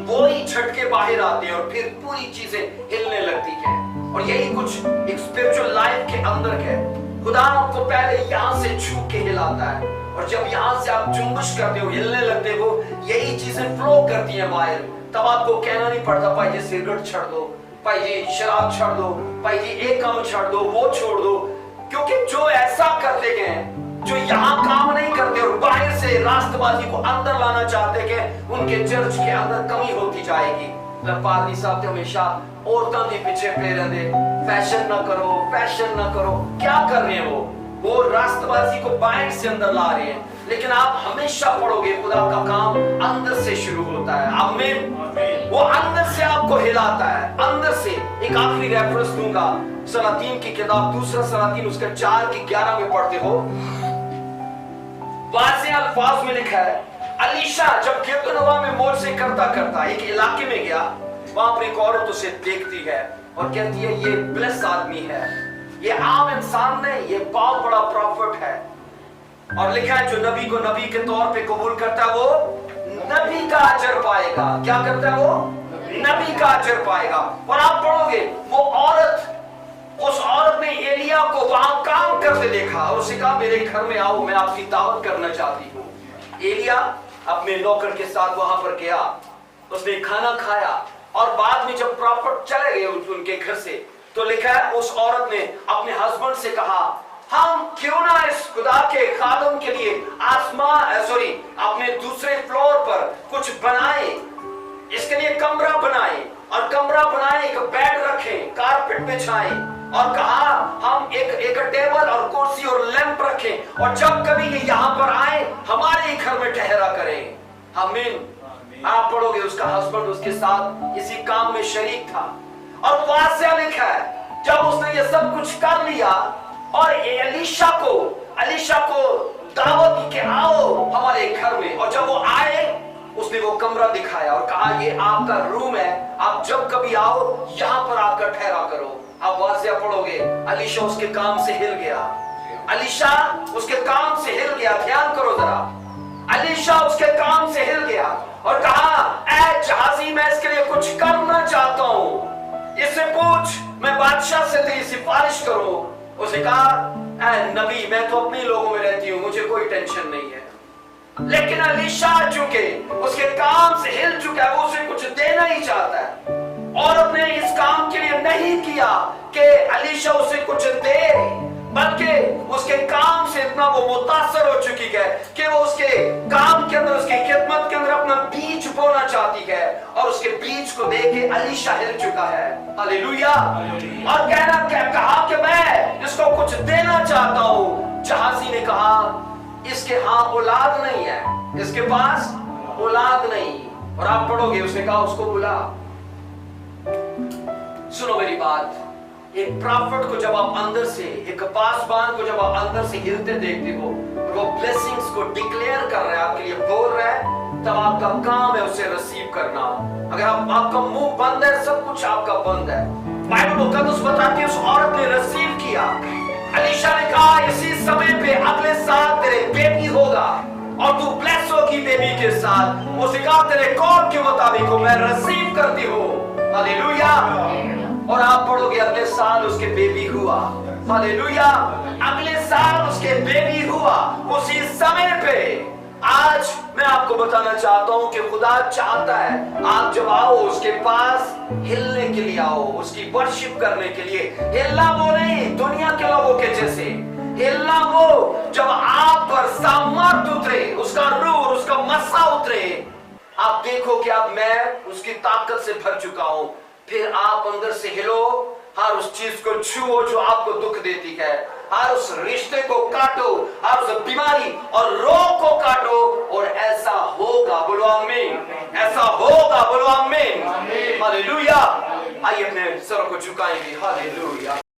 S1: वो ही झटके बाहर आते हैं और फिर पूरी चीजें हिलने लगती हैं। और यही कुछ एक स्पिरिचुअल लाइफ के अंदर है। खुदा आपको पहले यहां से छू के हिलाता है और जब यहां से आप जुम्बिश करते हो, हिलने लगते हो, यही चीजें फ्लो करती हैं बाहर। तब आपको कहना नहीं पड़ता भाई जी सिगरेट छोड़ दो, भाई जी शराब छोड़ दो, भाई जी एक काम छोड़ दो, वो छोड़ दो। क्योंकि जो ऐसा करते हैं, जो यहाँ काम नहीं करते और बाहर से राष्ट्रवादी को अंदर लाना चाहते हैं, उनके चर्च के अंदर कमी होती जाएगी। पादरी साहब तो हमेशा औरतों के पीछे पे रहते, फैशन ना करो, फैशन ना करो। क्या कर रहे हैं वो राष्ट्रवादी को बाहर से अंदर ला रहे हैं। लेकिन आप हमेशा पढ़ोगे खुदा का काम अंदर से शुरू होता है। आमीन। वो अंदर से आपको हिलाता है, अंदर से। एक आखिरी रेफरेंस दूंगा, सलातीन की किताब, दूसरा सलातीन उसका 4:11 में पढ़ते हो, वाज़ेह अल्फाज में लिखा है अलीशा जब गिरदनवा में मोल से करता करता एक इलाके में गया, वहां पर एक औरत उसे देखती है और कहती है ये ब्लेस आदमी है, ये आम इंसान नहीं, ये बहुत बड़ा प्रॉफिट है। और लिखा है जो नबी को नबी के तौर पे कबूल करता है वो नबी का अजर पाएगा। क्या करता है वो? नबी का अजर पाएगा। और आप पढ़ोगे वो औरत, उस औरत ने एलिया को वहां काम करते देखा और उसे कहा मेरे घर में आओ, मैं आपकी दावत करना चाहती हूँ। एलिया अपने नौकर के साथ वहां पर गया, उसने खाना खाया और बाद में जब प्रॉफिट चले गए उनके घर से, तो लिखा है उस औरत ने अपने हस्बैंड से कहा हम क्यों ना इस खुदा के खादम के लिए अपने दूसरे फ्लोर पर कुछ बनाए, इसके लिए कमरा बनाए और कमरा बनाए, एक बेड रखें, कारपेट बिछाएं और कहा हम एक टेबल और कुर्सी और लैंप रखें और जब कभी ये यहाँ पर आए हमारे ही घर में ठहरा करें। आमीन। आप पढ़ोगे उसका हस्बैंड उसके साथ इसी काम में शरीक था। और वाज़ेह लिखा है जब उसने ये सब कुछ कर लिया और अलीशा को दावत दी कि आओ हमारे घर में, और जब वो आए उसने वो कमरा दिखाया और कहा ये आपका रूम है, आप जब कभी आओ यहाँ पर आकर ठहरा करो। आप वाज़ेह पढ़ोगे अलीशा उसके काम से हिल गया, अलीशा उसके काम से हिल गया। ध्यान करो जरा, अलीशा उसके काम से हिल गया और कहा ऐ जहाजी मैं इसके लिए कुछ करना चाहता हूँ, इससे पूछ मैं बादशाह से तेरी सिफारिश करूं। उसे कहा ऐ नबी मैं तो अपने लोगों में रहती हूँ, मुझे कोई टेंशन नहीं है। लेकिन अलीशा चूंकि उसके काम से हिल चुका है, वो उसे कुछ देना ही चाहता है। औरत ने इस काम के लिए नहीं किया कि अलीशा उसे कुछ दे, बल्कि उसके काम से इतना वो मुतासर हो चुकी है कि वो उसके काम के अंदर, उसकी खिदमत के अंदर अपना बीज बोना चाहती है और उसके बीज को देके अलीशा हिल चुका है। हालेलुया। और कहा कि मैं इसको कुछ देना चाहता हूं। जहाजी ने कहा इसके औलाद नहीं है, इसके पास औलाद नहीं। और आप पढ़ोगे उसने कहा उसको बुला। सुनो मेरी बात, एक प्रॉफिट को जब आप अंदर से, एक पासबान को जब आप अंदर से हिलते देखते हो, वो ब्लेसिंग्स को डिक्लेयर कर रहा है, आपके लिए बोल रहा है, तब आपका काम है उसे रिसीव करना। अगर आपका मुंह बंद है, सब कुछ आपका बंद है। बाइबल मुकद्दस बताती है उस औरत ने रिसीव किया। अलीशा ने कहा इसी समय पे अगले साल तेरे बेबी होगा और तू ब्लेस होगी बेबी के साथ। उसने कहा तेरे कॉल के मुताबिक हो, मैं रिसीव करती हूँ। हालेलुया। और आप पढ़ोगे अगले साल उसके बेबी हुआ। हालेलुया। अगले साल उसके बेबी हुआ उसी समय पे। आज मैं आपको बताना चाहता हूं कि खुदा चाहता है आप जब आओ उसके पास हिलने के लिए आओ, उसकी वर्शिप करने के लिए। हिलना वो नहीं दुनिया के लोगों के जैसे, हिलना वो जब आप पर सामर्थ उतरे, उसका रूह उसका मस्सा उतरे, आप देखो कि अब मैं उसकी ताकत से भर चुका हूं, फिर आप अंदर से हिलो, हर उस चीज को छुओ जो आपको दुख देती है, हर उस रिश्ते को काटो, हर उस बीमारी और रोग को काटो, और ऐसा होगा। बोलो आमीन। ऐसा होगा। बोलो आमीन। हालेलुया। आइए अपने सरों को झुकाएंगे। हालेलुया।